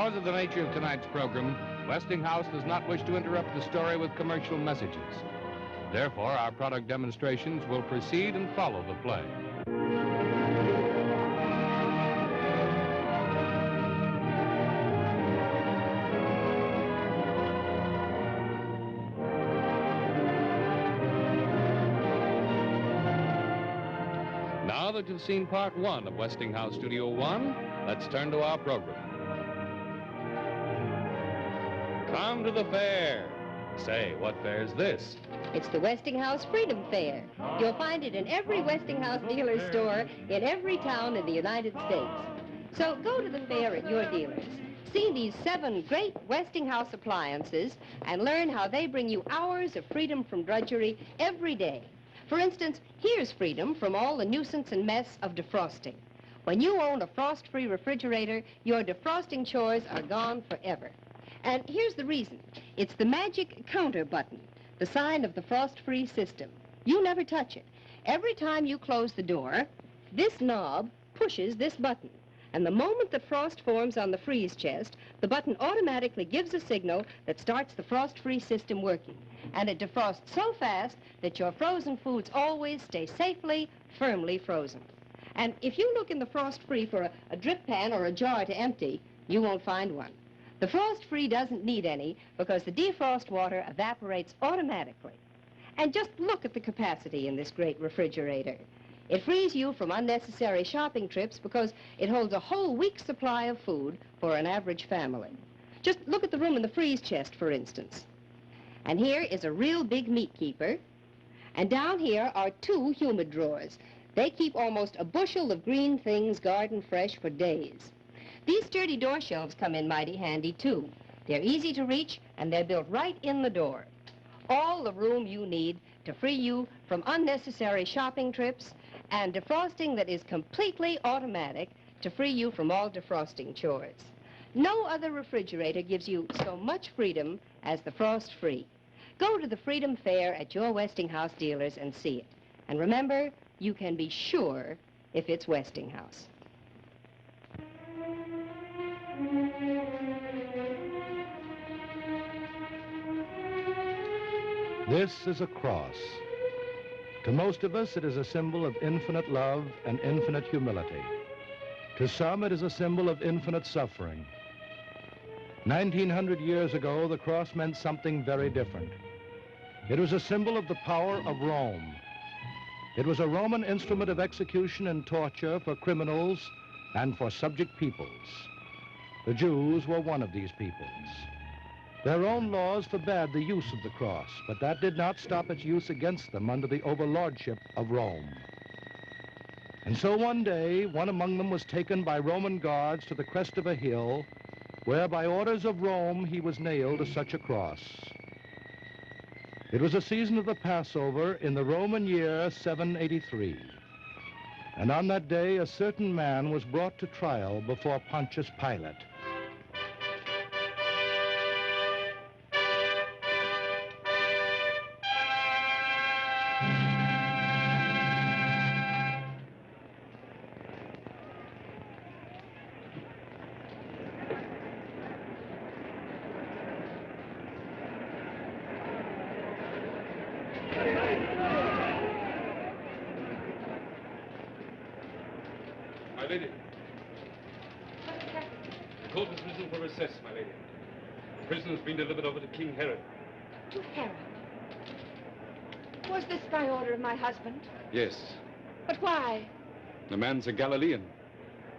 Because of the nature of tonight's program, Westinghouse does not wish to interrupt the story with commercial messages. Therefore, our product demonstrations will proceed and follow the play. Now that you've seen part one of Westinghouse Studio One, let's turn to our program. Come to the fair. Say, what fair's this? It's the Westinghouse Freedom Fair. You'll find it in every Westinghouse dealer store in every town in the United States. So go to the fair at your dealers. See these 7 great Westinghouse appliances and learn how they bring you hours of freedom from drudgery every day. For instance, here's freedom from all the nuisance and mess of defrosting. When you own a frost-free refrigerator, your defrosting chores are gone forever. And here's the reason. It's the magic counter button, the sign of the frost-free system. You never touch it. Every time you close the door, this knob pushes this button. And the moment that frost forms on the freeze chest, the button automatically gives a signal that starts the frost-free system working. And it defrosts so fast that your frozen foods always stay safely, firmly frozen. And if you look in the frost-free for a drip pan or a jar to empty, you won't find one. The frost-free doesn't need any because the defrost water evaporates automatically. And just look at the capacity in this great refrigerator. It frees you from unnecessary shopping trips because it holds a whole week's supply of food for an average family. Just look at the room in the freeze chest, for instance. And here is a real big meat keeper. And down here are 2 humid drawers. They keep almost a bushel of green things garden fresh for days. These sturdy door shelves come in mighty handy, too. They're easy to reach, and they're built right in the door. All the room you need to free you from unnecessary shopping trips and defrosting that is completely automatic to free you from all defrosting chores. No other refrigerator gives you so much freedom as the frost-free. Go to the Freedom Fair at your Westinghouse dealers and see it. And remember, you can be sure if it's Westinghouse. This is a cross. To most of us, it is a symbol of infinite love and infinite humility. To some, it is a symbol of infinite suffering. 1900 years ago, the cross meant something very different. It was a symbol of the power of Rome. It was a Roman instrument of execution and torture for criminals and for subject peoples. The Jews were one of these peoples. Their own laws forbade the use of the cross, but that did not stop its use against them under the overlordship of Rome. And so one day, one among them was taken by Roman guards to the crest of a hill, where by orders of Rome he was nailed to such a cross. It was a season of the Passover in the Roman year 783. And on that day, a certain man was brought to trial before Pontius Pilate. My lady. The court has risen for recess, my lady. The prisoner has been delivered over to King Herod. To Herod? Was this by order of my husband? Yes. But why? The man's a Galilean.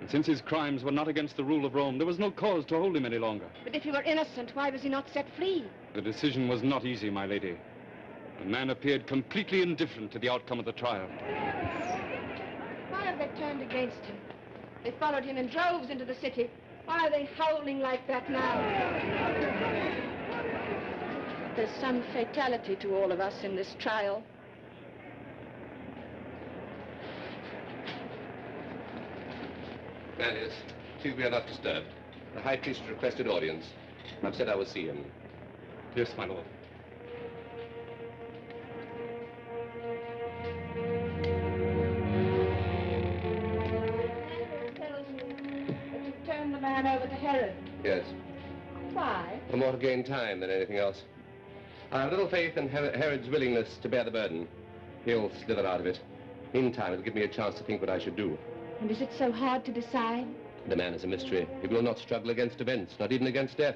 And since his crimes were not against the rule of Rome, there was no cause to hold him any longer. But if he were innocent, why was he not set free? The decision was not easy, my lady. The man appeared completely indifferent to the outcome of the trial. Why have they turned against him? They followed him in droves into the city. Why are they howling like that now? There's some fatality to all of us in this trial. Thaddeus, see we are not disturbed. The High Priest requested audience. I've said I will see him. Yes, my lord. Tells you that you turned the man over to Herod. Yes. Why? For more to gain time than anything else. I have little faith in Herod's willingness to bear the burden. He'll slither out of it. Meantime, it'll give me a chance to think what I should do. And is it so hard to decide? The man is a mystery. He will not struggle against events, not even against death.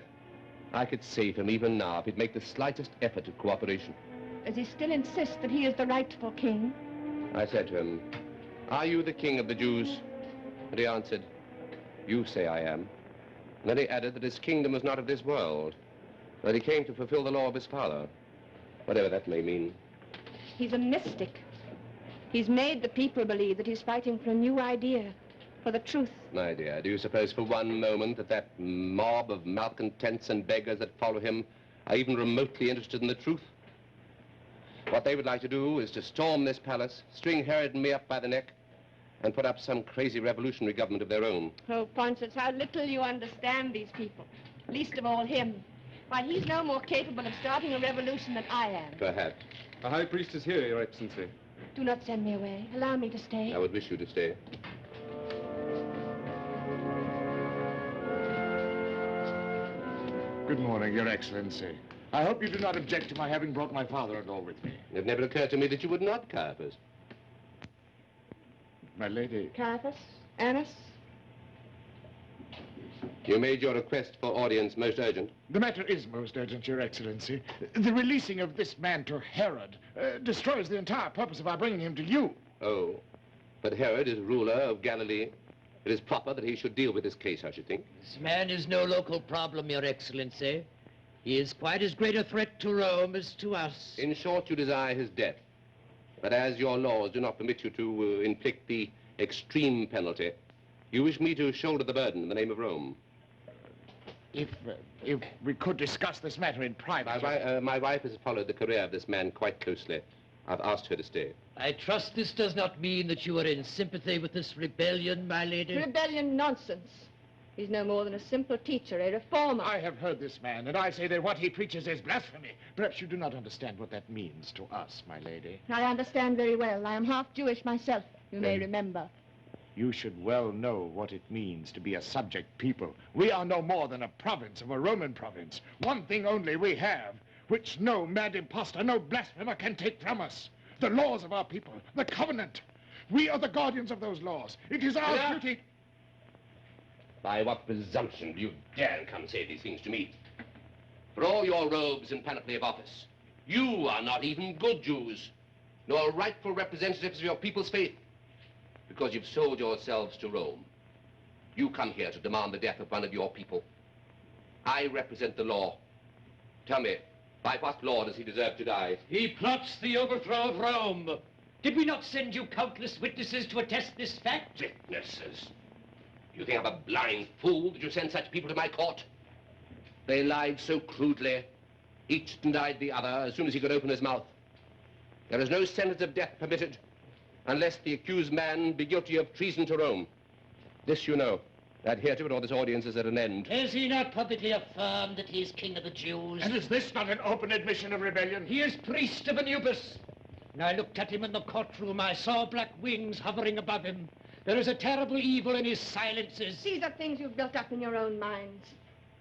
I could save him even now if he'd make the slightest effort at cooperation. Does he still insist that he is the rightful king? I said to him, "Are you the king of the Jews?" And he answered, "You say I am." And then he added that his kingdom was not of this world, that he came to fulfill the law of his father, whatever that may mean. He's a mystic. He's made the people believe that he's fighting for a new idea, for the truth. My dear, do you suppose for one moment that mob of malcontents and beggars that follow him are even remotely interested in the truth? What they would like to do is to storm this palace, string Herod and me up by the neck, and put up some crazy revolutionary government of their own. Oh, Pontius, how little you understand these people. Least of all him. Why, he's no more capable of starting a revolution than I am. Perhaps. The High Priest is here, Your Excellency. Do not send me away. Allow me to stay. I would wish you to stay. Good morning, Your Excellency. I hope you do not object to my having brought my father-in-law with me. It never occurred to me that you would not, Caiaphas. My lady... Caiaphas? Annas? You made your request for audience most urgent. The matter is most urgent, Your Excellency. The releasing of this man to Herod destroys the entire purpose of our bringing him to you. Oh, but Herod is ruler of Galilee. It is proper that he should deal with this case, I should think. This man is no local problem, Your Excellency. He is quite as great a threat to Rome as to us. In short, you desire his death. But as your laws do not permit you to inflict the extreme penalty, you wish me to shoulder the burden in the name of Rome. If we could discuss this matter in private... My wife has followed the career of this man quite closely. I've asked her to stay. I trust this does not mean that you are in sympathy with this rebellion, my lady. Rebellion nonsense. He's no more than a simple teacher, a reformer. I have heard this man, and I say that what he preaches is blasphemy. Perhaps you do not understand what that means to us, my lady. I understand very well. I am half Jewish myself, you may Then remember. You should well know what it means to be a subject people. We are no more than a province of a Roman province. One thing only we have, which no mad impostor, no blasphemer can take from us. The laws of our people, the covenant. We are the guardians of those laws. It is our duty... By what presumption do you dare come say these things to me? For all your robes and panoply of office, you are not even good Jews, nor rightful representatives of your people's faith, because you've sold yourselves to Rome. You come here to demand the death of one of your people. I represent the law. Tell me, by what law does he deserve to die? He plots the overthrow of Rome. Did we not send you countless witnesses to attest this fact? Witnesses? You think I'm a blind fool that you send such people to my court? They lied so crudely. Each denied the other as soon as he could open his mouth. There is no sentence of death permitted unless the accused man be guilty of treason to Rome. This you know. Adhere to it or this audience is at an end. Has he not publicly affirmed that he is king of the Jews? And is this not an open admission of rebellion? He is priest of Anubis. When I looked at him in the courtroom, I saw black wings hovering above him. There is a terrible evil in his silences. These are things you've built up in your own minds.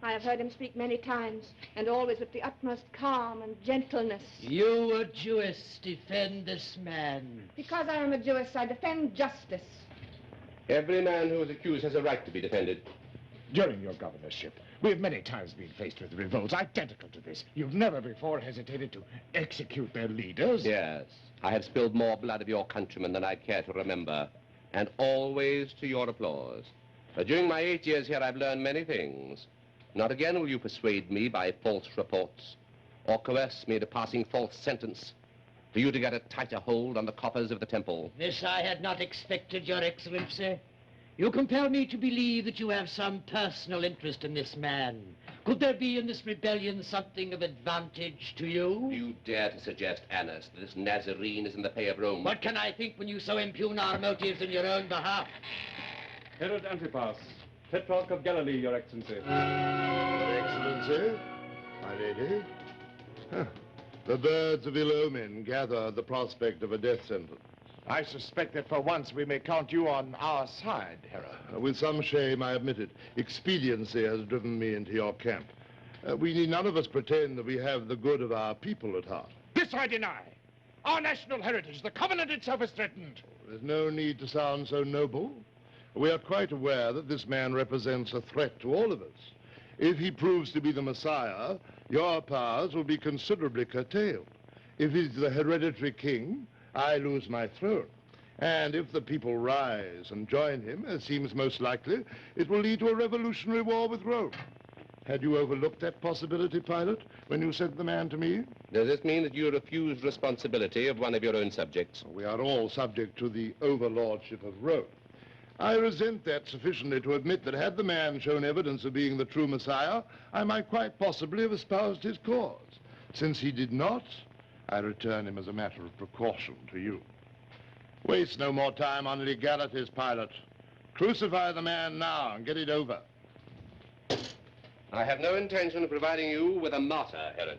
I have heard him speak many times, and always with the utmost calm and gentleness. You, a Jewess, defend this man. Because I am a Jewess, I defend justice. Every man who is accused has a right to be defended. During your governorship, we have many times been faced with revolts identical to this. You've never before hesitated to execute their leaders. Yes. I have spilled more blood of your countrymen than I care to remember, and always to your applause. But during my 8 years here, I've learned many things. Not again will you persuade me by false reports, or coerce me into passing false sentence for you to get a tighter hold on the coffers of the temple. This I had not expected, Your Excellency. You compel me to believe that you have some personal interest in this man. Could there be in this rebellion something of advantage to you? You dare to suggest, Annas, that this Nazarene is in the pay of Rome? What can I think when you so impugn our motives in your own behalf? Herod Antipas, Tetrarch of Galilee, Your Excellency. Your Excellency, my lady. The birds of ill omen gather at the prospect of a death sentence. I suspect that for once we may count you on our side, Herod. With some shame, I admit it. Expediency has driven me into your camp. We need none of us pretend that we have the good of our people at heart. This I deny. Our national heritage, the covenant itself is threatened. There's no need to sound so noble. We are quite aware that this man represents a threat to all of us. If he proves to be the Messiah, your powers will be considerably curtailed. If he's the hereditary king, I lose my throne. And if the people rise and join him, as seems most likely, it will lead to a revolutionary war with Rome. Had you overlooked that possibility, Pilate, when you sent the man to me? Does this mean that you refuse responsibility of one of your own subjects? We are all subject to the overlordship of Rome. I resent that sufficiently to admit that had the man shown evidence of being the true Messiah, I might quite possibly have espoused his cause. Since he did not, I return him as a matter of precaution to you. Waste no more time on legalities, Pilate. Crucify the man now and get it over. I have no intention of providing you with a martyr, Herod.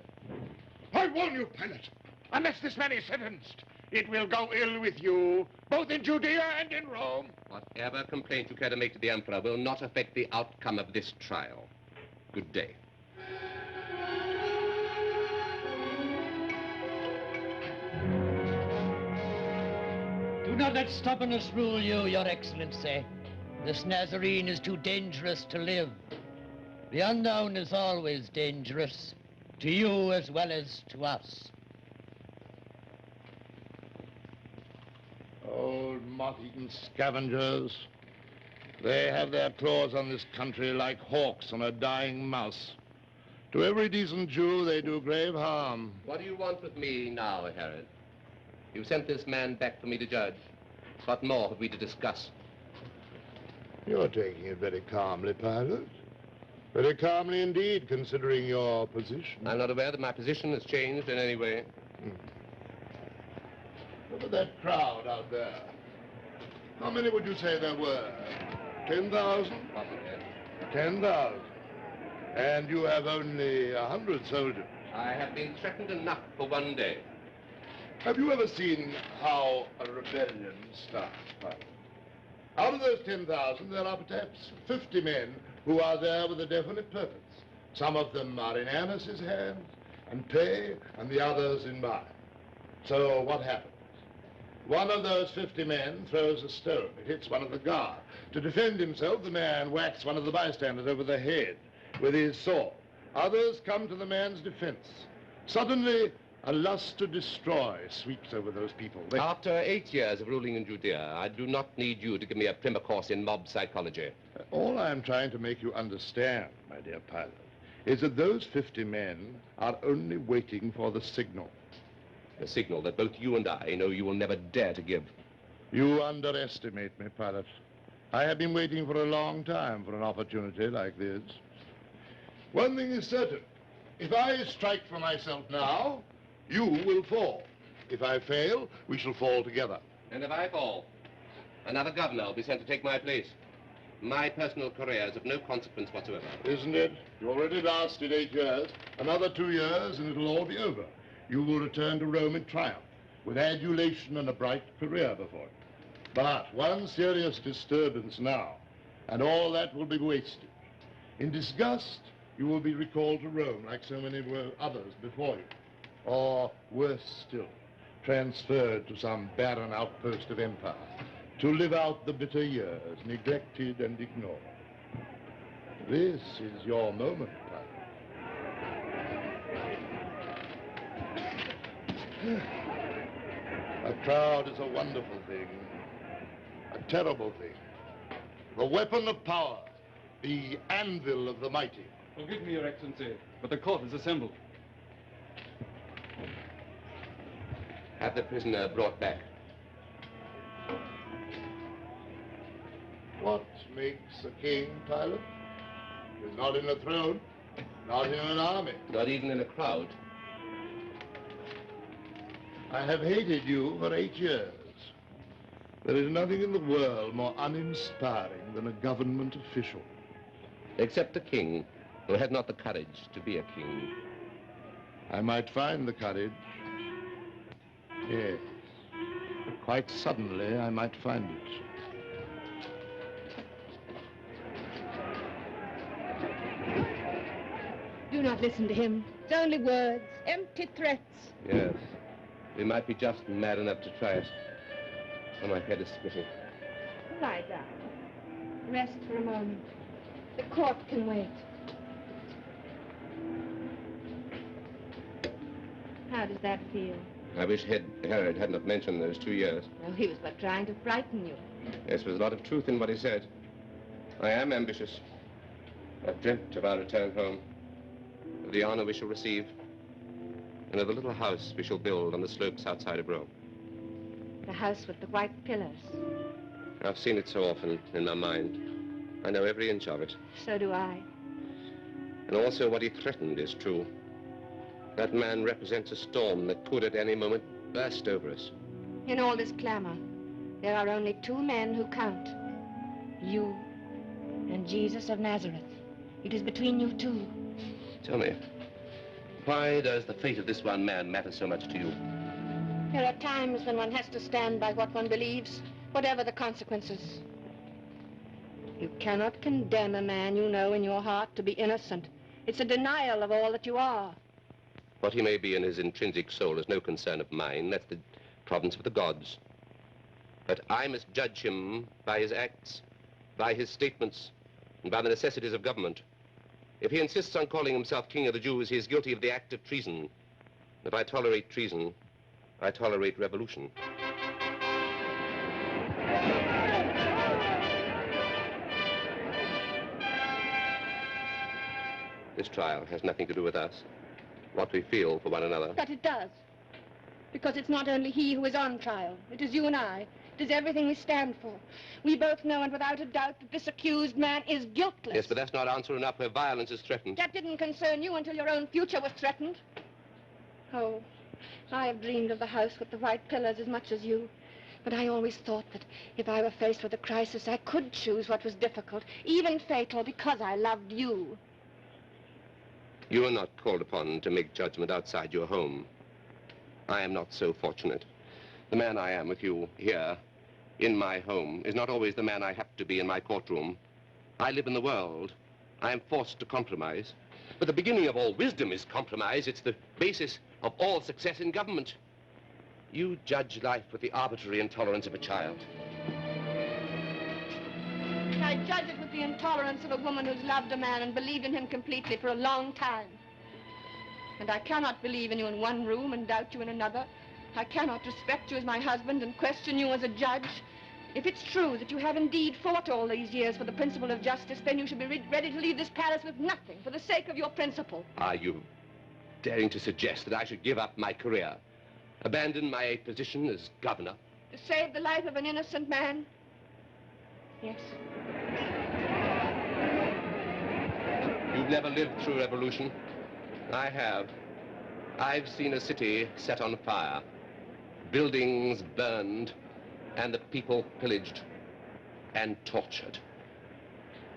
I warn you, Pilate, unless this man is sentenced, it will go ill with you, both in Judea and in Rome. Whatever complaint you care to make to the Emperor will not affect the outcome of this trial. Good day. Do not let stubbornness rule you, Your Excellency. This Nazarene is too dangerous to live. The unknown is always dangerous, to you as well as to us. Old moth-eaten scavengers. They have their claws on this country like hawks on a dying mouse. To every decent Jew, they do grave harm. What do you want with me now, Herod? You sent this man back for me to judge. What more have we to discuss? You're taking it very calmly, Pilate. Very calmly indeed, considering your position. I'm not aware that my position has changed in any way. Look at that crowd out there. How many would you say there were? 10,000? 10,000. And you have only 100 soldiers. I have been threatened enough for one day. Have you ever seen how a rebellion starts, Pilate? Out of those 10,000, there are perhaps 50 men who are there with a definite purpose. Some of them are in Annis's hands and pay, and the others in mine. So what happens? One of those 50 men throws a stone. It hits one of the guard. To defend himself, the man whacks one of the bystanders over the head with his sword. Others come to the man's defense. Suddenly, a lust to destroy sweeps over those people. After 8 years of ruling in Judea, I do not need you to give me a primer course in mob psychology. All I'm trying to make you understand, my dear Pilate, is that those 50 men are only waiting for the signal. A signal that both you and I know you will never dare to give. You underestimate me, Pilate. I have been waiting for a long time for an opportunity like this. One thing is certain. If I strike for myself now, you will fall. If I fail, we shall fall together. And if I fall, another governor will be sent to take my place. My personal career is of no consequence whatsoever. Isn't it? You already lasted 8 years. Another 2 years and it'll all be over. You will return to Rome in triumph, with adulation and a bright career before you. But one serious disturbance now, and all that will be wasted. In disgust, you will be recalled to Rome like so many others before you. Or, worse still, transferred to some barren outpost of empire, to live out the bitter years, neglected and ignored. This is your moment, Pilate. A crowd is a wonderful thing, a terrible thing. The weapon of power, the anvil of the mighty. Forgive me, Your Excellency, but the court is assembled. Have the prisoner brought back. What makes a king, Pilate? He's not in a throne, not in an army. Not even in a crowd. I have hated you for 8 years. There is nothing in the world more uninspiring than a government official. Except the king, who had not the courage to be a king. I might find the courage. Yes, the quite suddenly, I might find it. Do not listen to him. It's only words, empty threats. Yes. We might be just mad enough to try it. Oh, my head is splitting. Lie down. Rest for a moment. The court can wait. How does that feel? I wish Herod had not mentioned those 2 years. No, he was but trying to frighten you. Yes, there was a lot of truth in what he said. I am ambitious. I've dreamt of our return home, of the honor we shall receive, and of the little house we shall build on the slopes outside of Rome. The house with the white pillars. I've seen it so often in my mind. I know every inch of it. So do I. And also what he threatened is true. That man represents a storm that could at any moment burst over us. In all this clamor, there are only 2 men who count. You and Jesus of Nazareth. It is between you 2. Tell me, why does the fate of this one man matter so much to you? There are times when one has to stand by what one believes, whatever the consequences. You cannot condemn a man you know in your heart to be innocent. It's a denial of all that you are. What he may be in his intrinsic soul is no concern of mine. That's the province of the gods. But I must judge him by his acts, by his statements, and by the necessities of government. If he insists on calling himself king of the Jews, he is guilty of the act of treason. If I tolerate treason, I tolerate revolution. This trial has nothing to do with us. What we feel for one another. But it does. Because it's not only he who is on trial. It is you and I. It is everything we stand for. We both know and without a doubt that this accused man is guiltless. Yes, but that's not answer enough where violence is threatened. That didn't concern you until your own future was threatened. Oh, I have dreamed of the house with the white pillars as much as you. But I always thought that if I were faced with a crisis, I could choose what was difficult, even fatal, because I loved you. You are not called upon to make judgment outside your home. I am not so fortunate. The man I am with you here, in my home, is not always the man I have to be in my courtroom. I live in the world. I am forced to compromise. But the beginning of all wisdom is compromise. It's the basis of all success in government. You judge life with the arbitrary intolerance of a child. I judge it with the intolerance of a woman who's loved a man and believed in him completely for a long time. And I cannot believe in you in one room and doubt you in another. I cannot respect you as my husband and question you as a judge. If it's true that you have indeed fought all these years for the principle of justice, then you should be ready to leave this palace with nothing for the sake of your principle. Are you daring to suggest that I should give up my career, abandon my position as governor? To save the life of an innocent man? Yes. You've never lived through revolution. I have. I've seen a city set on fire, buildings burned, and the people pillaged and tortured.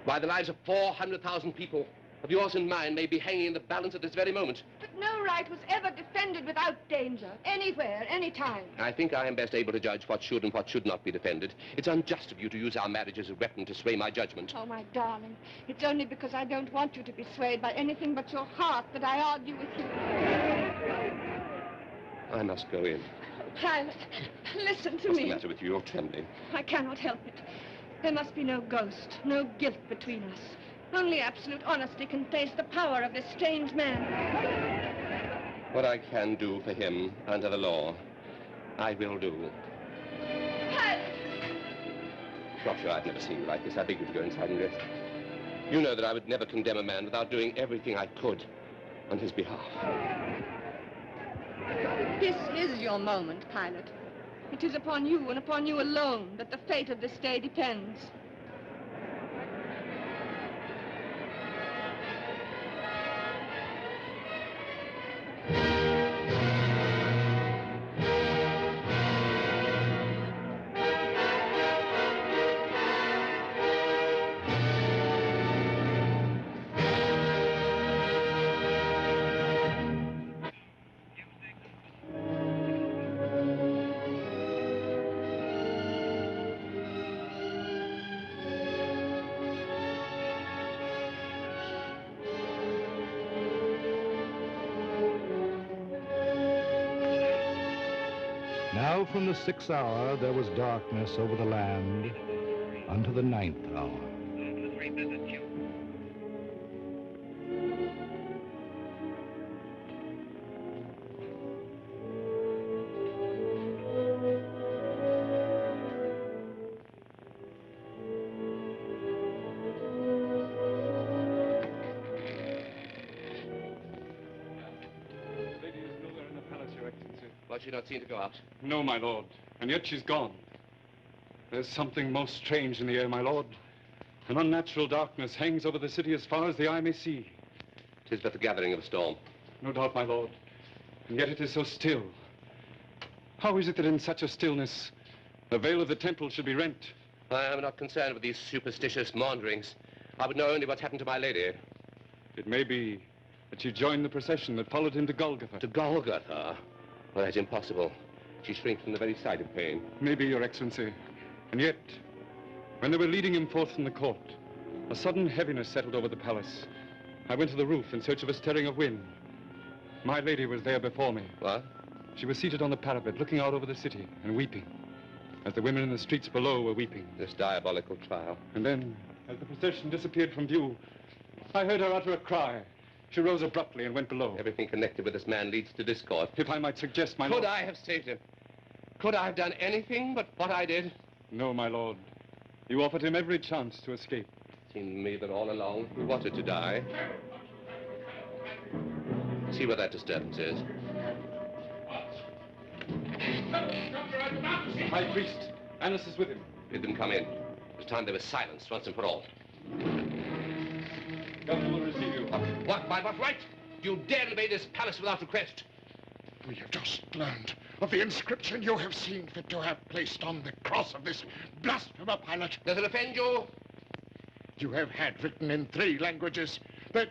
Why, the lives of 400,000 people, of yours and mine, may be hanging in the balance at this very moment. But no right was ever defended without danger, anywhere, anytime. I think I am best able to judge what should and what should not be defended. It's unjust of you to use our marriage as a weapon to sway my judgment. Oh, my darling, it's only because I don't want you to be swayed by anything but your heart that I argue with you. I must go in. Pilate, listen to What's me. the matter with you? You're trembling. I cannot help it. There must be no ghost, no guilt between us. Only absolute honesty can face the power of this strange man. What I can do for him under the law, I will do. Pilate! Doctor, I've never seen you like this. I beg you to go inside and rest. You know that I would never condemn a man without doing everything I could on his behalf. This is your moment, Pilate. It is upon you and upon you alone that the fate of this day depends. Well, from the 6th hour, there was darkness over the land unto the 9th hour. Was she not seen to go out? No, my lord. And yet she's gone. There's something most strange in the air, my lord. An unnatural darkness hangs over the city as far as the eye may see. 'Tis but the gathering of a storm. No doubt, my lord. And yet it is so still. How is it that in such a stillness, the veil of the temple should be rent? I am not concerned with these superstitious maunderings. I would know only what's happened to my lady. It may be that she joined the procession that followed him to Golgotha. To Golgotha? Well, that's impossible. She shrinks from the very sight of pain. Maybe, Your Excellency. And yet, when they were leading him forth from the court, a sudden heaviness settled over the palace. I went to the roof in search of a stirring of wind. My lady was there before me. What? She was seated on the parapet, looking out over the city and weeping, as the women in the streets below were weeping. This diabolical trial. And then, as the procession disappeared from view, I heard her utter a cry. She rose abruptly and went below. Everything connected with this man leads to discord. If I might suggest, my lord... Could I have saved him? Could I have done anything but what I did? No, my lord. You offered him every chance to escape. It seemed to me that all along he wanted to die. See what that disturbance is. High priest, Annas is with him. Bid them come in. It's time they were silenced once and for all. Governor will receive you. What? By what right? Do you dare invade this palace without request? We have just learned of the inscription you have seen fit to have placed on the cross of this blasphemer Pilate. Does it offend you? You have had written in 3 languages that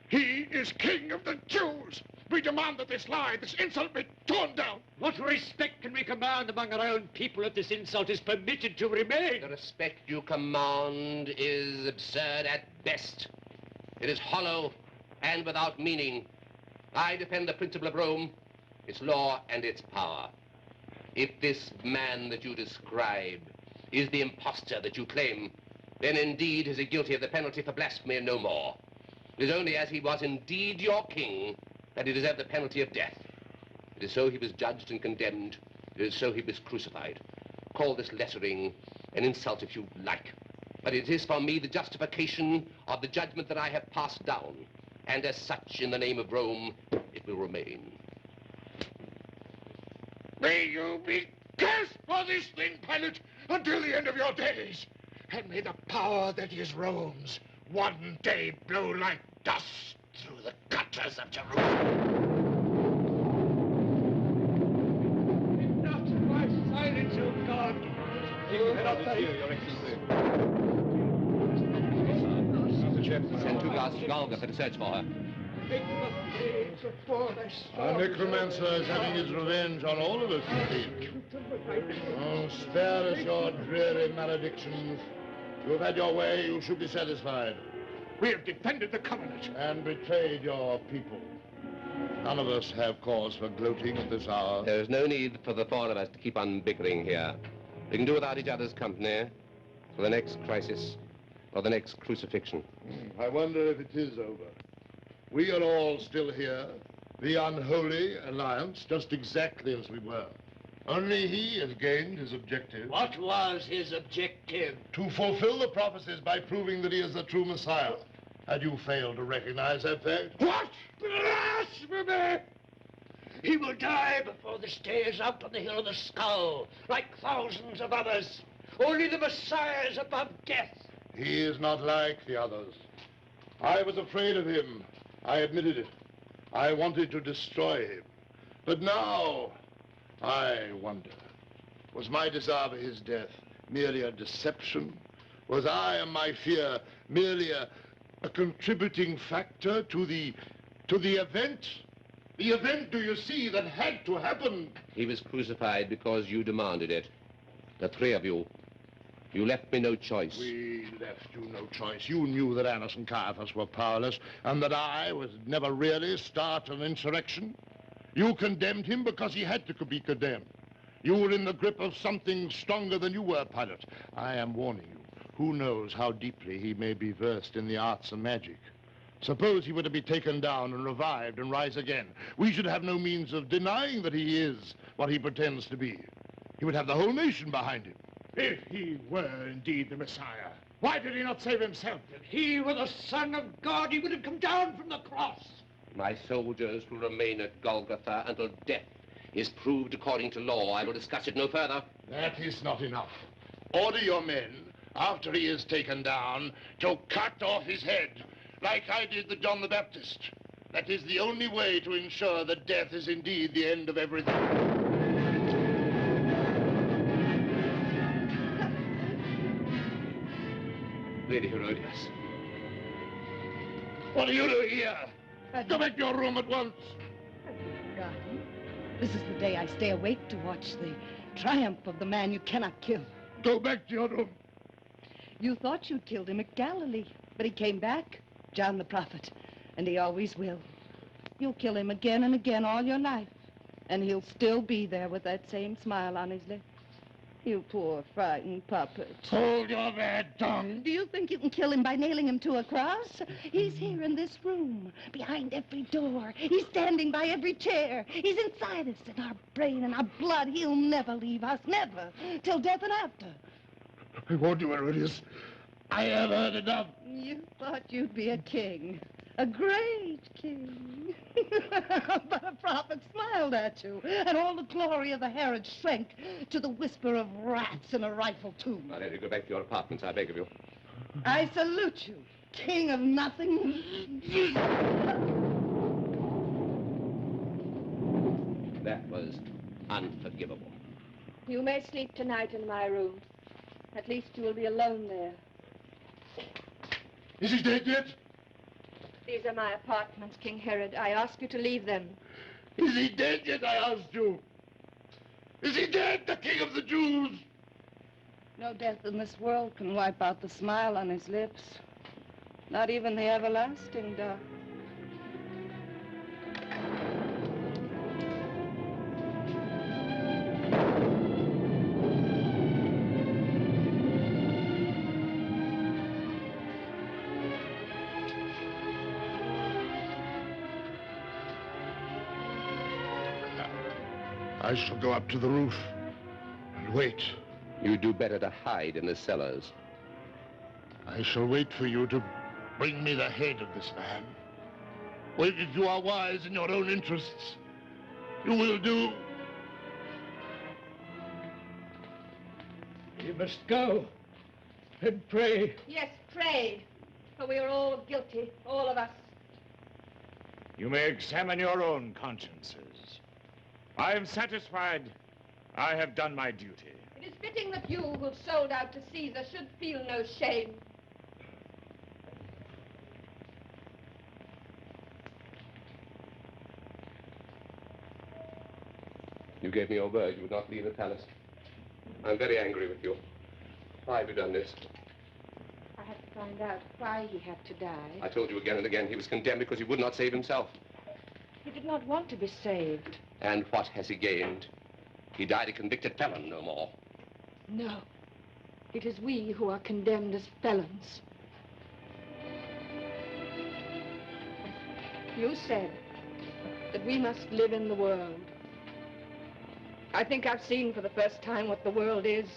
he is king of the Jews. We demand that this lie, this insult be torn down. What respect can we command among our own people if this insult is permitted to remain? The respect you command is absurd at best. It is hollow and without meaning. I defend the principle of Rome, its law and its power. If this man that you describe is the impostor that you claim, then indeed is he guilty of the penalty for blasphemy and no more. It is only as he was indeed your king that he deserved the penalty of death. It is so he was judged and condemned. It is so he was crucified. Call this lettering an insult if you like. But it is for me the justification of the judgment that I have passed down. And as such, in the name of Rome, it will remain. May you be cursed for this thing, Pilate, until the end of your days. And may the power that is Rome's one day blow like dust through the gutters of Jerusalem. Not my silence, O God. Head out this year, Your Excellency. Send 2 guards to Golgotha to search for her. Our necromancer is having his revenge on all of us, indeed. Oh, spare us your dreary maledictions. You have had your way, you should be satisfied. We have defended the covenant. And betrayed your people. None of us have cause for gloating at this hour. There is no need for the 4 of us to keep on bickering here. We can do without each other's company for the next crisis or the next crucifixion. I wonder if it is over. We are all still here, the unholy alliance, just exactly as we were. Only he has gained his objective. What was his objective? To fulfill the prophecies by proving that he is the true Messiah. Had you failed to recognize that fact? What? Blasphemy! He will die before this day is out on the hill of the skull, like thousands of others. Only the Messiah is above death. He is not like the others. I was afraid of him. I admitted it. I wanted to destroy him. But now, I wonder, was my desire for his death merely a deception? Was I and my fear merely a contributing factor to the event? The event, do you see, that had to happen? He was crucified because you demanded it. The 3 of you. You left me no choice. We left you no choice. You knew that Annas and Caiaphas were powerless and that I would never really start an insurrection. You condemned him because he had to be condemned. You were in the grip of something stronger than you were, Pilate. I am warning you. Who knows how deeply he may be versed in the arts of magic. Suppose he were to be taken down and revived and rise again. We should have no means of denying that he is what he pretends to be. He would have the whole nation behind him. If he were indeed the Messiah, why did he not save himself? If he were the Son of God, he would have come down from the cross. My soldiers will remain at Golgotha until death is proved according to law. I will discuss it no further. That is not enough. Order your men, after he is taken down, to cut off his head, like I did the John the Baptist. That is the only way to ensure that death is indeed the end of everything. Lady Herodias. What are you doing here? Go back to your room at once. Have you forgotten? This is the day I stay awake to watch the triumph of the man you cannot kill. Go back to your room. You thought you'd killed him at Galilee, but he came back, John the prophet, and he always will. You'll kill him again and again all your life, and he'll still be there with that same smile on his lips. You poor, frightened puppet. Hold your bad tongue. Do you think you can kill him by nailing him to a cross? He's here in this room, behind every door. He's standing by every chair. He's inside us, in our brain and our blood. He'll never leave us, never, till death and after. I warned you, Herodias. I have heard enough. You thought you'd be a king, a great king. But a prophet smiled at you, and all the glory of the Herod shrank to the whisper of rats in a rifle tomb. Now, lady, go back to your apartments, I beg of you. I salute you, king of nothing. That was unforgivable. You may sleep tonight in my room. At least you will be alone there. Is he dead yet? These are my apartments, King Herod. I ask you to leave them. Is he dead yet, I asked you? Is he dead, the king of the Jews? No death in this world can wipe out the smile on his lips. Not even the everlasting death. I shall go up to the roof and wait. You'd do better to hide in the cellars. I shall wait for you to bring me the head of this man. Wait if you are wise in your own interests. You will do. You must go and pray. Yes, pray. For we are all guilty, all of us. You may examine your own consciences. I am satisfied. I have done my duty. It is fitting that you, who've sold out to Caesar, should feel no shame. You gave me your word you would not leave the palace. I'm very angry with you. Why have you done this? I had to find out why he had to die. I told you again and again he was condemned because he would not save himself. He did not want to be saved. And what has he gained? He died a convicted felon, no more. No. It is we who are condemned as felons. You said that we must live in the world. I think I've seen for the first time what the world is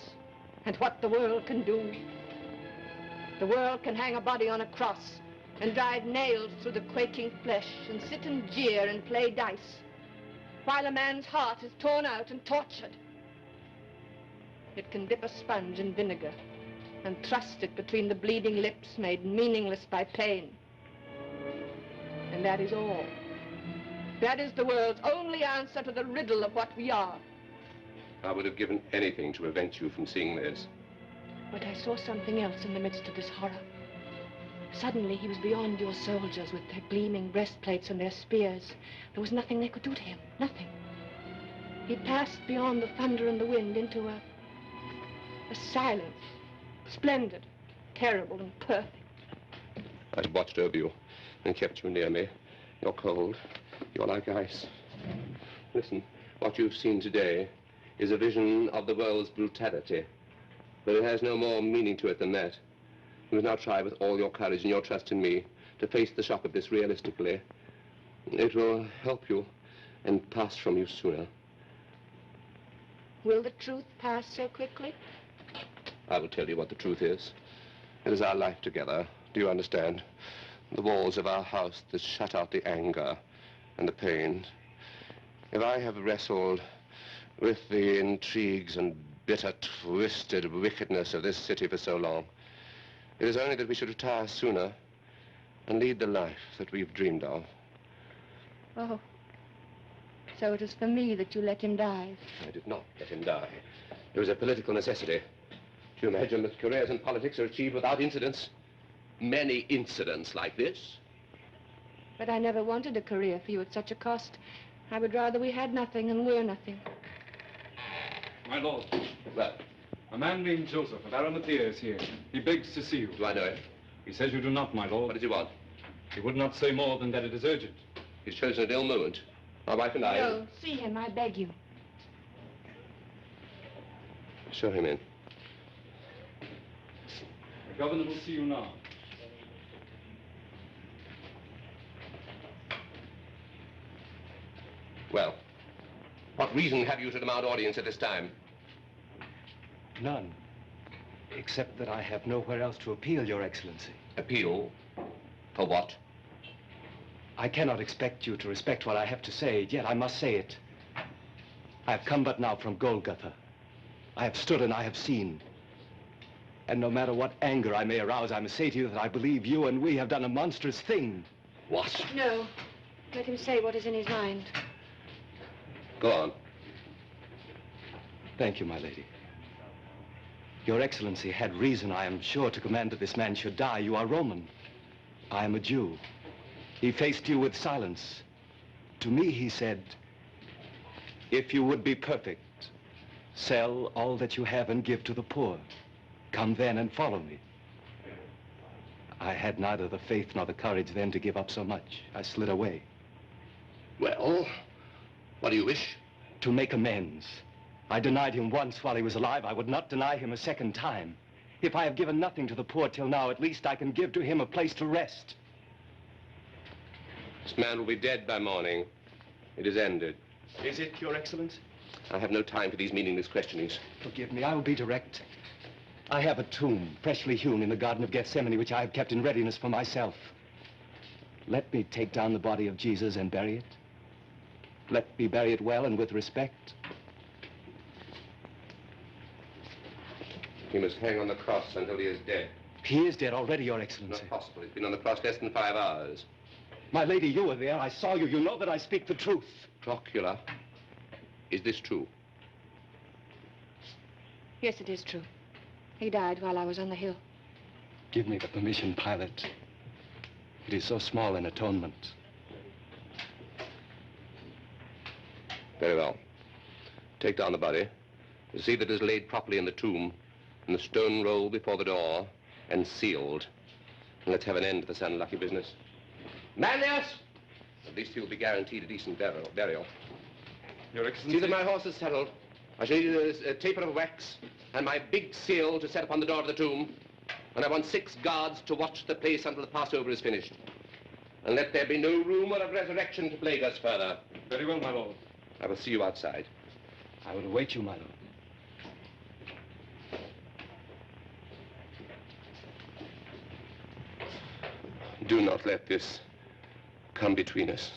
and what the world can do. The world can hang a body on a cross and drive nails through the quaking flesh and sit and jeer and play dice while a man's heart is torn out and tortured. It can dip a sponge in vinegar and thrust it between the bleeding lips made meaningless by pain. And that is all. That is the world's only answer to the riddle of what we are. I would have given anything to prevent you from seeing this. But I saw something else in the midst of this horror. Suddenly, he was beyond your soldiers with their gleaming breastplates and their spears. There was nothing they could do to him, nothing. He passed beyond the thunder and the wind into a silence, splendid, terrible, and perfect. I've watched over you and kept you near me. You're cold. You're like ice. Listen, what you've seen today is a vision of the world's brutality. But it has no more meaning to it than that. You must now try with all your courage and your trust in me to face the shock of this realistically. It will help you and pass from you sooner. Will the truth pass so quickly? I will tell you what the truth is. It is our life together. Do you understand? The walls of our house that shut out the anger and the pain. If I have wrestled with the intrigues and bitter, twisted wickedness of this city for so long, it is only that we should retire sooner and lead the life that we've dreamed of. Oh, so it is for me that you let him die. I did not let him die. It was a political necessity. Do you imagine that careers in politics are achieved without incidents? Many incidents like this. But I never wanted a career for you at such a cost. I would rather we had nothing and were nothing. My lord. Well? A man named Joseph, a baroneteer, is here. He begs to see you. Do I know him? He says you do not, my lord. What does he want? He would not say more than that it is urgent. He's chosen an ill moment. My wife and I... No, see him, I beg you. Show him in. The governor will see you now. Well, what reason have you to demand audience at this time? None. Except that I have nowhere else to appeal, Your Excellency. Appeal? For what? I cannot expect you to respect what I have to say, yet I must say it. I have come but now from Golgotha. I have stood and I have seen. And no matter what anger I may arouse, I must say to you that I believe you and we have done a monstrous thing. What? No. Let him say what is in his mind. Go on. Thank you, my lady. Your Excellency had reason, I am sure, to command that this man should die. You are Roman. I am a Jew. He faced you with silence. To me, he said, if you would be perfect, sell all that you have and give to the poor. Come then and follow me. I had neither the faith nor the courage then to give up so much. I slid away. Well, what do you wish? To make amends. I denied him once while he was alive. I would not deny him a second time. If I have given nothing to the poor till now, at least I can give to him a place to rest. This man will be dead by morning. It is ended. Is it, Your Excellency? I have no time for these meaningless questionings. Forgive me, I will be direct. I have a tomb, freshly hewn in the Garden of Gethsemane, which I have kept in readiness for myself. Let me take down the body of Jesus and bury it. Let me bury it well and with respect. He must hang on the cross until he is dead. He is dead already, Your Excellency. Not possible. He's been on the cross less than 5 hours. My lady, you were there. I saw you. You know that I speak the truth. Procula, is this true? Yes, it is true. He died while I was on the hill. Give me the permission, Pilate. It is so small an atonement. Very well. Take down the body. See that it is laid properly in the tomb, in the stone roll before the door, and sealed. And let's have an end to this unlucky business. Manlius! At least he will be guaranteed a decent burial. Your Excellency... See that my horse is saddled. I shall need a taper of wax and my big seal to set upon the door of the tomb. And I want 6 guards to watch the place until the Passover is finished. And let there be no rumor of resurrection to plague us further. Very well, my lord. I will see you outside. I will await you, my lord. Do not let this come between us.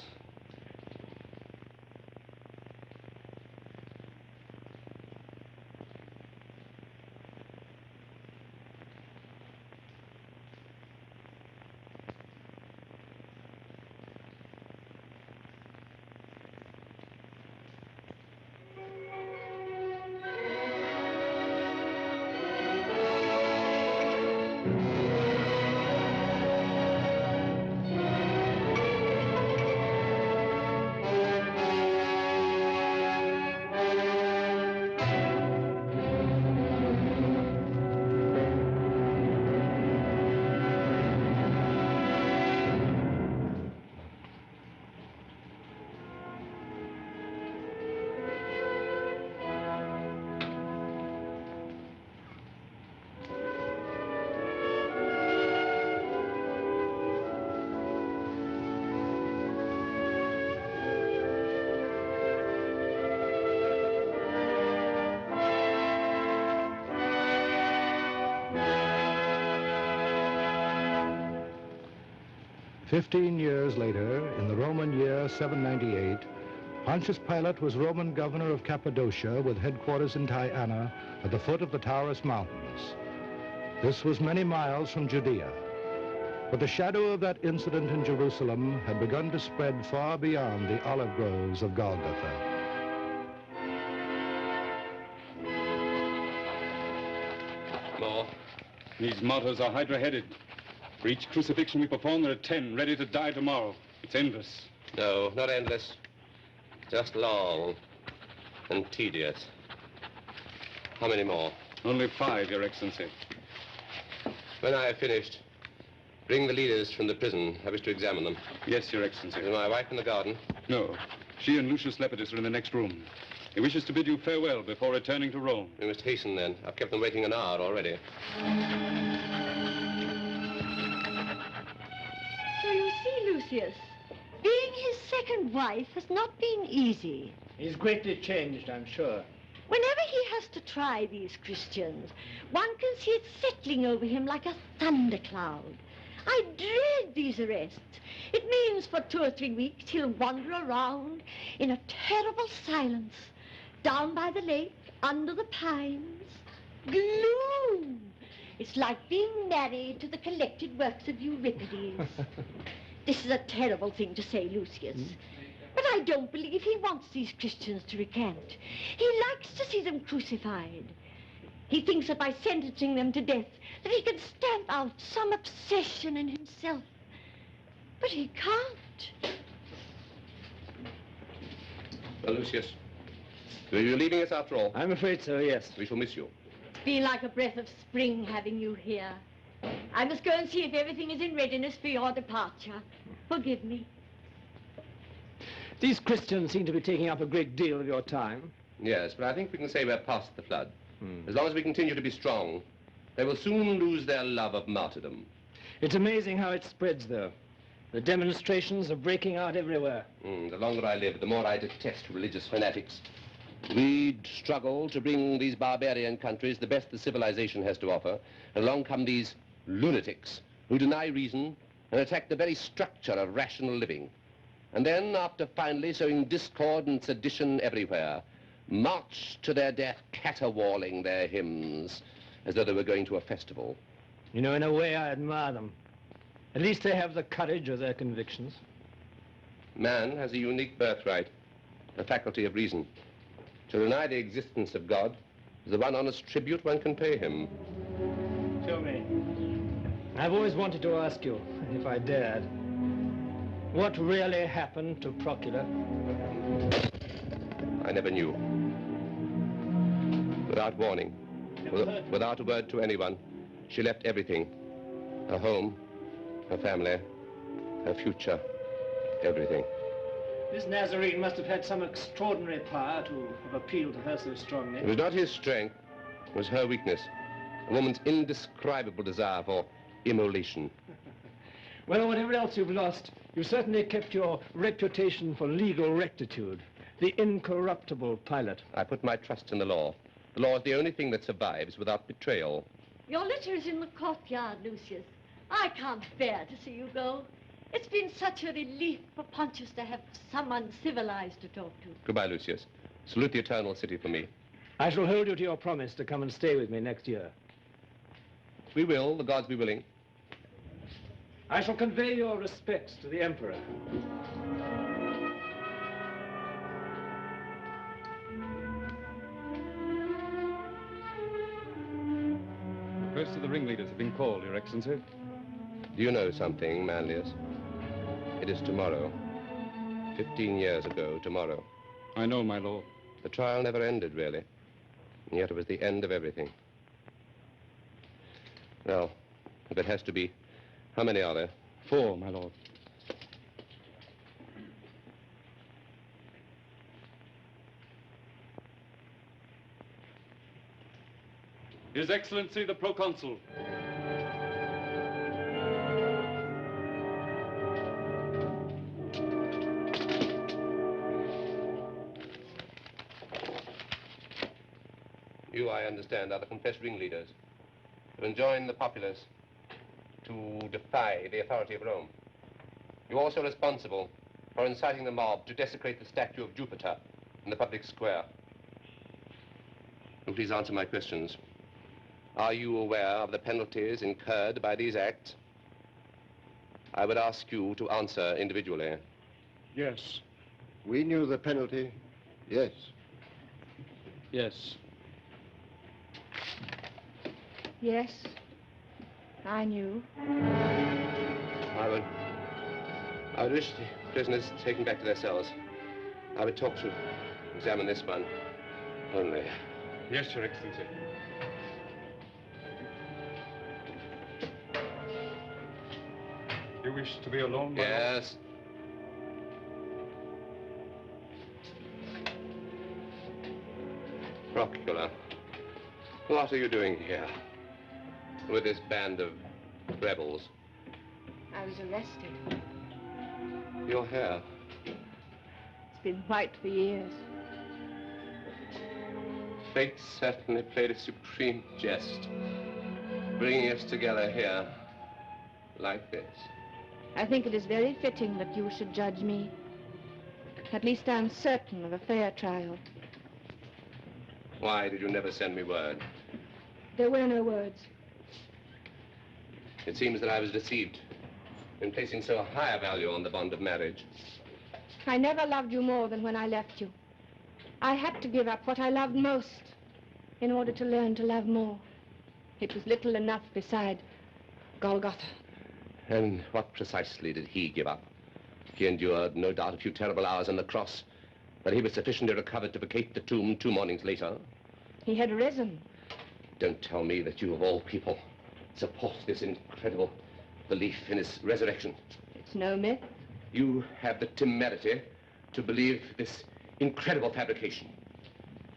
15 years later, in the Roman year 798, Pontius Pilate was Roman governor of Cappadocia with headquarters in Tyana at the foot of the Taurus Mountains. This was many miles from Judea. But the shadow of that incident in Jerusalem had begun to spread far beyond the olive groves of Golgotha. More. These martyrs are hydra-headed. For each crucifixion we perform, there are 10 ready to die tomorrow. It's endless. No, not endless. Just long and tedious. How many more? Only 5, Your Excellency. When I have finished, bring the leaders from the prison. I wish to examine them. Yes, Your Excellency. Is my wife in the garden? No. She and Lucius Lepidus are in the next room. He wishes to bid you farewell before returning to Rome. We must hasten, then. I've kept them waiting an hour already. So you see, Lucius, being his second wife has not been easy. He's greatly changed, I'm sure. Whenever he has to try these Christians, one can see it settling over him like a thundercloud. I dread these arrests. It means for 2 or 3 weeks he'll wander around in a terrible silence, down by the lake, under the pines. Gloom! It's like being married to the collected works of Euripides. This is a terrible thing to say, Lucius. But I don't believe he wants these Christians to recant. He likes to see them crucified. He thinks that by sentencing them to death, that he can stamp out some obsession in himself. But he can't. Well, Lucius, are you leaving us after all? I'm afraid so, yes. We shall miss you. It's been like a breath of spring having you here. I must go and see if everything is in readiness for your departure. Forgive me. These Christians seem to be taking up a great deal of your time. Yes, but I think we can say we're past the flood. As long as we continue to be strong, they will soon lose their love of martyrdom. It's amazing how it spreads, though. The demonstrations are breaking out everywhere. The longer I live, the more I detest religious fanatics. We struggle to bring these barbarian countries the best that civilization has to offer, and along come these lunatics who deny reason and attack the very structure of rational living. And then, after finally sowing discord and sedition everywhere, march to their death caterwauling their hymns as though they were going to a festival. You know, in a way, I admire them. At least they have the courage of their convictions. Man has a unique birthright, the faculty of reason. To deny the existence of God is the one honest tribute one can pay him. Tell me, I've always wanted to ask you, if I dared, what really happened to Procula? I never knew. Without warning, without a word to anyone, she left everything. Her home, her family, her future, everything. This Nazarene must have had some extraordinary power to have appealed to her so strongly. It was not his strength, it was her weakness. A woman's indescribable desire for immolation. Well, whatever else you've lost, you certainly kept your reputation for legal rectitude. The incorruptible Pilate. I put my trust in the law. The law is the only thing that survives without betrayal. Your litter is in the courtyard, Lucius. I can't bear to see you go. It's been such a relief for Pontius to have someone civilized to talk to. Goodbye, Lucius. Salute the Eternal City for me. I shall hold you to your promise to come and stay with me next year. We will, the gods be willing. I shall convey your respects to the Emperor. The first of the ringleaders have been called, Your Excellency. Do you know something, Manlius? It is tomorrow. 15 years ago, tomorrow. I know, my lord. The trial never ended, really. And yet it was the end of everything. Well, if it has to be, how many are there? 4, my lord. His Excellency, the Proconsul. You, I understand, are the confessed ringleaders who enjoin the populace to defy the authority of Rome. You're also responsible for inciting the mob to desecrate the statue of Jupiter in the public square. And please answer my questions. Are you aware of the penalties incurred by these acts? I would ask you to answer individually. Yes. We knew the penalty. Yes. Yes. Yes, I knew. I would wish the prisoners taken back to their cells. I would talk to examine this one only. Yes, Your Excellency. You wish to be alone, my lord? Yes. Procula, what are you doing here with this band of rebels? I was arrested. Your hair. It's been white for years. Fate certainly played a supreme jest, bringing us together here like this. I think it is very fitting that you should judge me. At least I'm certain of a fair trial. Why did you never send me word? There were no words. It seems that I was deceived in placing so high a value on the bond of marriage. I never loved you more than when I left you. I had to give up what I loved most in order to learn to love more. It was little enough beside Golgotha. And what precisely did he give up? He endured, no doubt, a few terrible hours on the cross, but he was sufficiently recovered to vacate the tomb 2 mornings later. He had risen. Don't tell me that you, of all people, support this incredible belief in his resurrection. It's no myth. You have the temerity to believe this incredible fabrication.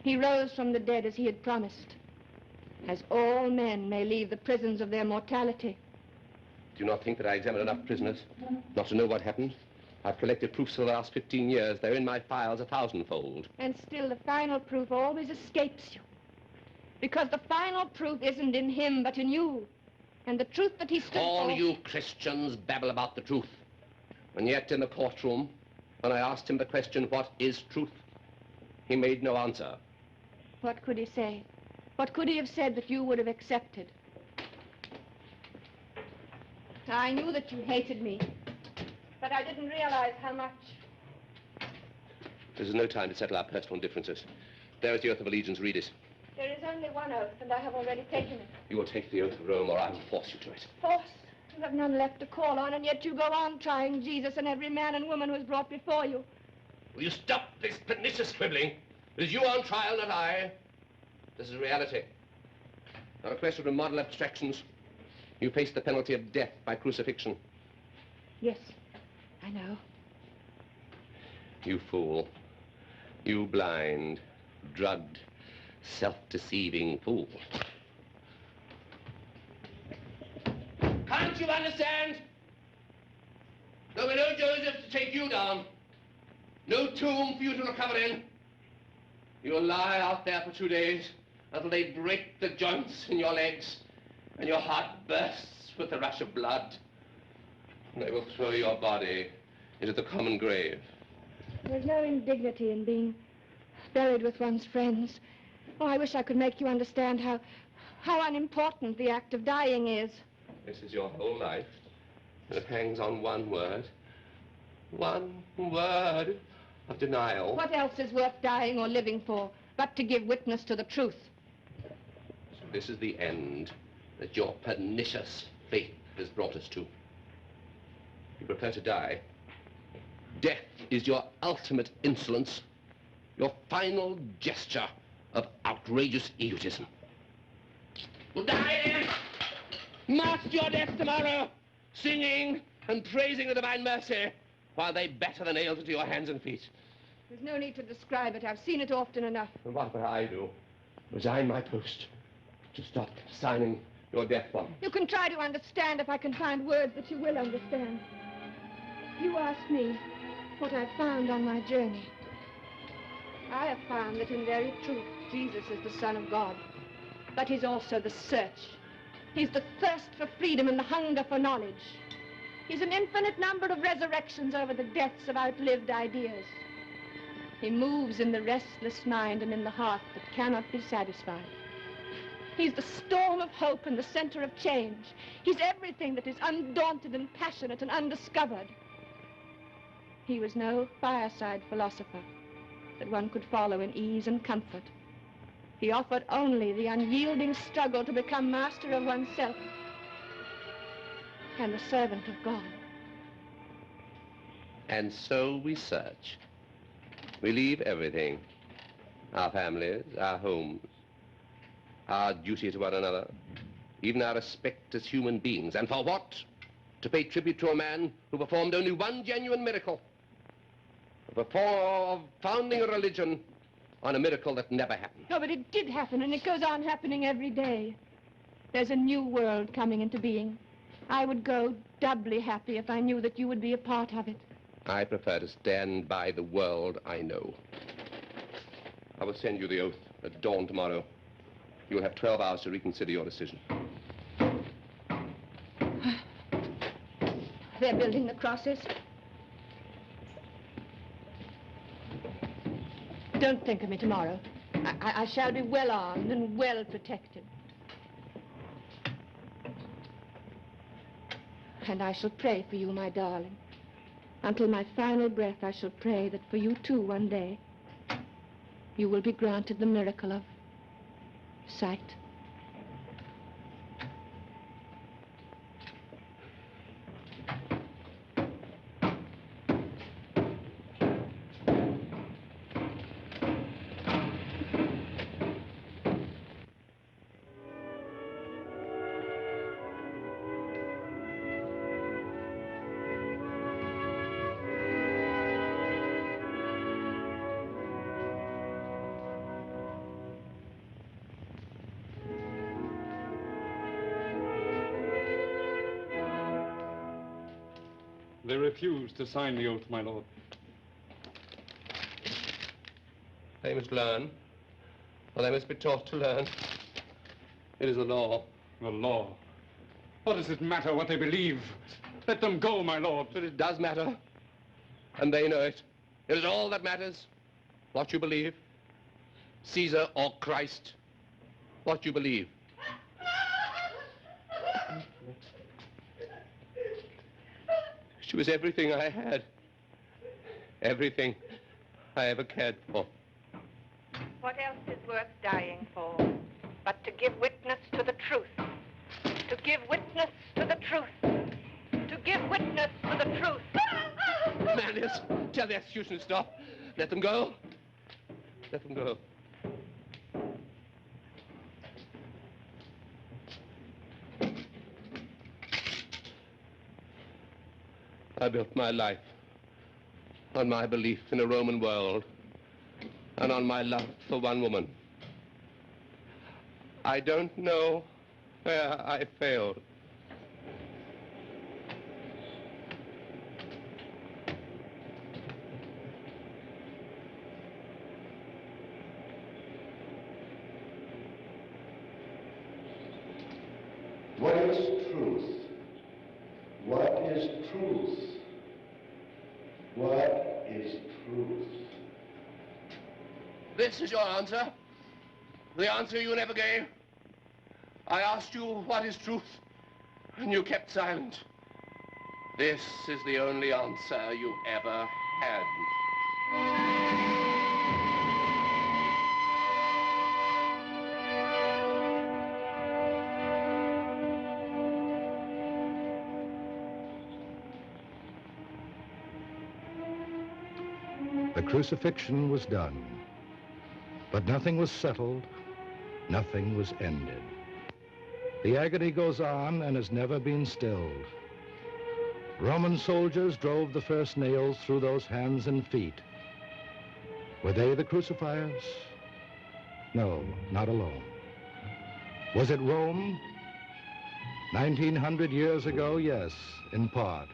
He rose from the dead as he had promised, as all men may leave the prisons of their mortality. Do you not think that I examined enough prisoners not to know what happened? I've collected proofs for the last 15 years. They're in my files 1,000-fold. And still the final proof always escapes you. Because the final proof isn't in him, but in you. And the truth that he stood All for... you Christians babble about the truth. And yet in the courtroom, when I asked him the question, what is truth? He made no answer. What could he say? What could he have said that you would have accepted? I knew that you hated me, but I didn't realize how much. This is no time to settle our personal differences. There is the oath of allegiance. Read it. There is only one oath, and I have already taken it. You will take the oath of Rome, or I will force you to it. Force? You have none left to call on, and yet you go on trying Jesus and every man and woman who is brought before you. Will you stop this pernicious quibbling? It is you on trial, not I. This is reality. Not a question of model abstractions. You face the penalty of death by crucifixion. Yes, I know. You fool. You blind, drugged, self-deceiving fool. Can't you understand? There'll be no Joseph to take you down. No tomb for you to recover in. You'll lie out there for 2 days until they break the joints in your legs and your heart bursts with the rush of blood. And they will throw your body into the common grave. There's no indignity in being buried with one's friends. Oh, I wish I could make you understand how unimportant the act of dying is. This is your whole life, and it hangs on one word. One word of denial. What else is worth dying or living for but to give witness to the truth? So this is the end that your pernicious faith has brought us to. You prefer to die. Death is your ultimate insolence, your final gesture of outrageous egotism. You'll die then! March to your death tomorrow, singing and praising the divine mercy, while they batter the nails into your hands and feet. There's no need to describe it. I've seen it often enough. And what would I do? Resign my post to stop signing your death warrant. You can try to understand if I can find words that you will understand. You asked me what I've found on my journey. I have found that in very truth, Jesus is the Son of God. But he's also the search. He's the thirst for freedom and the hunger for knowledge. He's an infinite number of resurrections over the deaths of outlived ideas. He moves in the restless mind and in the heart that cannot be satisfied. He's the storm of hope and the center of change. He's everything that is undaunted and passionate and undiscovered. He was no fireside philosopher that one could follow in ease and comfort. He offered only the unyielding struggle to become master of oneself and the servant of God. And so we search. We leave everything. Our families, our homes, our duty to one another, even our respect as human beings. And for what? To pay tribute to a man who performed only one genuine miracle. Before founding a religion on a miracle that never happened. No, but it did happen, and it goes on happening every day. There's a new world coming into being. I would go doubly happy if I knew that you would be a part of it. I prefer to stand by the world I know. I will send you the oath at dawn tomorrow. You'll have 12 hours to reconsider your decision. They're building the crosses. Don't think of me tomorrow. I shall be well armed and well protected. And I shall pray for you, my darling. Until my final breath, I shall pray that for you, too, one day, you will be granted the miracle of sight. They refuse to sign the oath, my lord. They must learn, or they must be taught to learn. It is the law. The law? What does it matter what they believe? Let them go, my lord. But it does matter, and they know it. It is all that matters, what you believe. Caesar or Christ, what you believe. She was everything I had. Everything I ever cared for. What else is worth dying for but to give witness to the truth? To give witness to the truth. To give witness to the truth. Manlius, tell the execution to stop. Let them go. Let them go. I built my life on my belief in a Roman world and on my love for one woman. I don't know where I failed. What is truth? What is truth? What is truth? This is your answer. The answer you never gave. I asked you what is truth, and you kept silent. This is the only answer you ever had. The crucifixion was done, but nothing was settled, nothing was ended. The agony goes on and has never been stilled. Roman soldiers drove the first nails through those hands and feet. Were they the crucifiers? No, not alone. Was it Rome? 1900 years ago, yes, in part.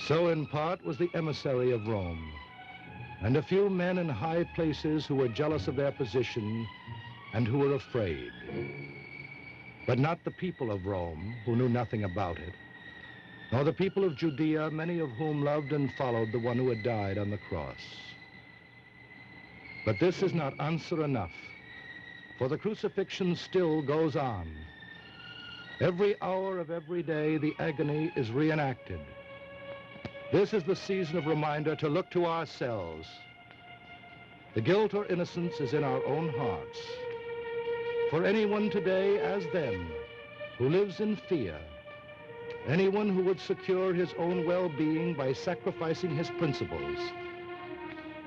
So in part was the emissary of Rome, and a few men in high places who were jealous of their position and who were afraid. But not the people of Rome, who knew nothing about it. nor the people of Judea, many of whom loved and followed the one who had died on the cross. But this is not answer enough, for the crucifixion still goes on. Every hour of every day, the agony is reenacted. This is the season of reminder to look to ourselves. The guilt or innocence is in our own hearts. For anyone today, as then, who lives in fear, anyone who would secure his own well-being by sacrificing his principles,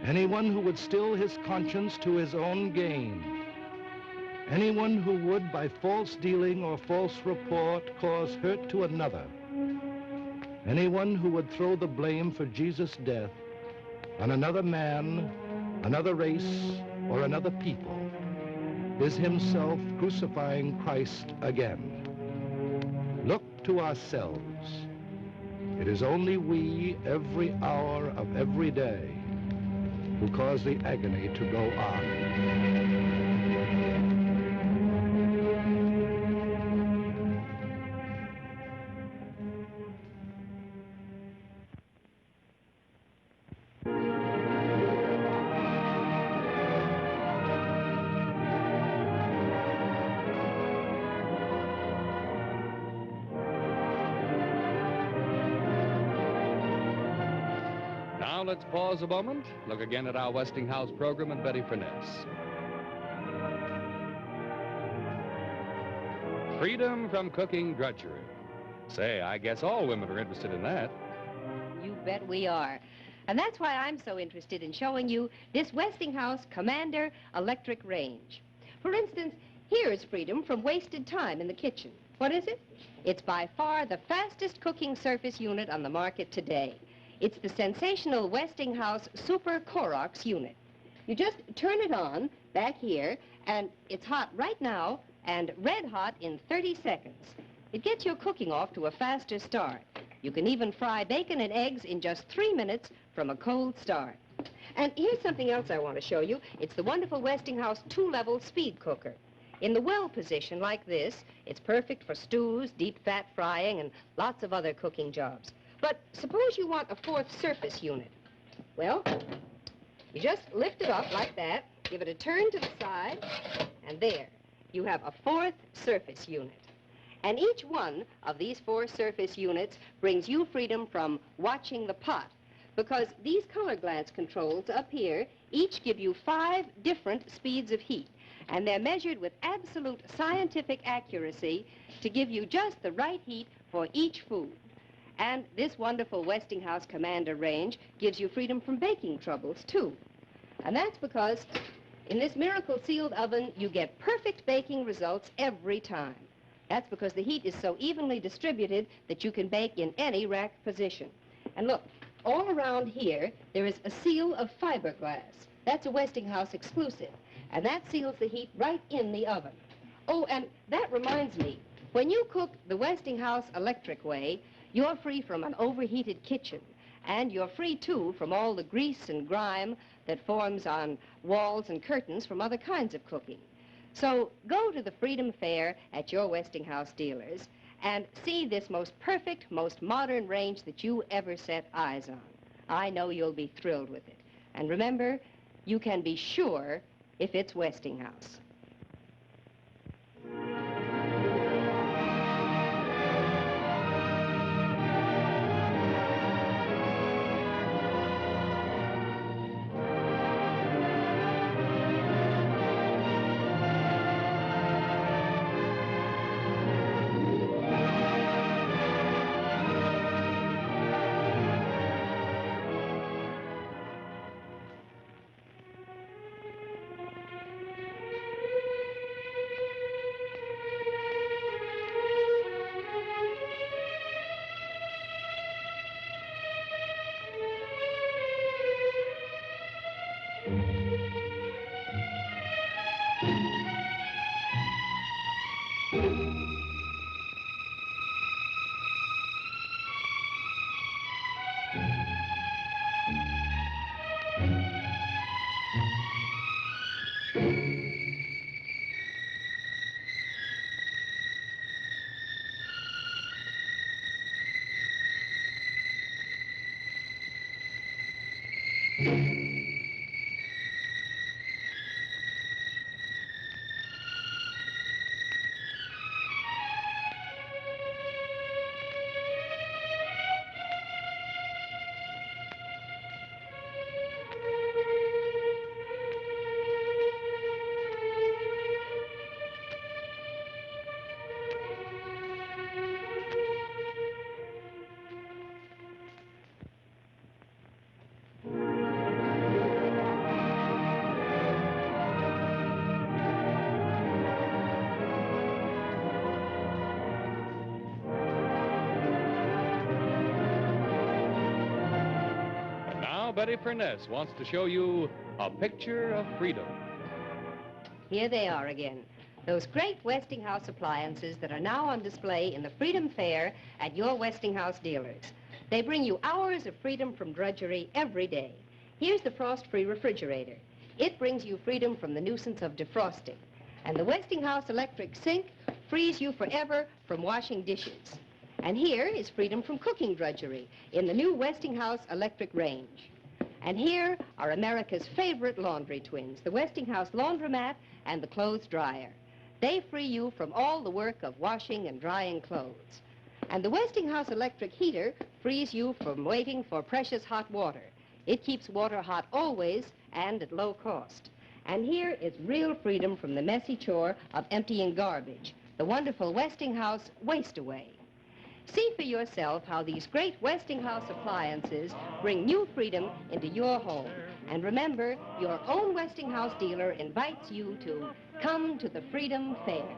anyone who would still his conscience to his own gain, anyone who would, by false dealing or false report, cause hurt to another, anyone who would throw the blame for Jesus' death on another man, another race, or another people, is himself crucifying Christ again. Look to ourselves. It is only we, every hour of every day, who cause the agony to go on. Now let's pause a moment, look again at our Westinghouse program and Betty Furness. Freedom from cooking drudgery. Say, I guess all women are interested in that. You bet we are. And that's why I'm so interested in showing you this Westinghouse Commander electric range. For instance, here's freedom from wasted time in the kitchen. What is it? It's by far the fastest cooking surface unit on the market today. It's the sensational Westinghouse Super Corox unit. You just turn it on back here, and it's hot right now and red hot in 30 seconds. It gets your cooking off to a faster start. You can even fry bacon and eggs in just 3 minutes from a cold start. And here's something else I want to show you. It's the wonderful Westinghouse 2-level speed cooker. In the well position like this, it's perfect for stews, deep fat frying, and lots of other cooking jobs. But suppose you want a 4th surface unit. Well, you just lift it up like that, give it a turn to the side, and there, you have a 4th surface unit. And each one of these 4 surface units brings you freedom from watching the pot, because these color glance controls up here each give you 5 different speeds of heat, and they're measured with absolute scientific accuracy to give you just the right heat for each food. And this wonderful Westinghouse Commander range gives you freedom from baking troubles, too. And that's because in this miracle sealed oven, you get perfect baking results every time. That's because the heat is so evenly distributed that you can bake in any rack position. And look, all around here, there is a seal of fiberglass. That's a Westinghouse exclusive. And that seals the heat right in the oven. Oh, and that reminds me, when you cook the Westinghouse electric way, you're free from an overheated kitchen, and you're free, too, from all the grease and grime that forms on walls and curtains from other kinds of cooking. So go to the Freedom Fair at your Westinghouse dealers and see this most perfect, most modern range that you ever set eyes on. I know you'll be thrilled with it. And remember, you can be sure if it's Westinghouse. Betty Furness wants to show you a picture of freedom. Here they are again. Those great Westinghouse appliances that are now on display in the Freedom Fair at your Westinghouse dealers. They bring you hours of freedom from drudgery every day. Here's the frost-free refrigerator. It brings you freedom from the nuisance of defrosting. And the Westinghouse electric sink frees you forever from washing dishes. And here is freedom from cooking drudgery in the new Westinghouse electric range. And here are America's favorite laundry twins, the Westinghouse laundromat and the clothes dryer. They free you from all the work of washing and drying clothes. And the Westinghouse electric heater frees you from waiting for precious hot water. It keeps water hot always and at low cost. And here is real freedom from the messy chore of emptying garbage, the wonderful Westinghouse Waste Away. See for yourself how these great Westinghouse appliances bring new freedom into your home. And remember, your own Westinghouse dealer invites you to come to the Freedom Fair.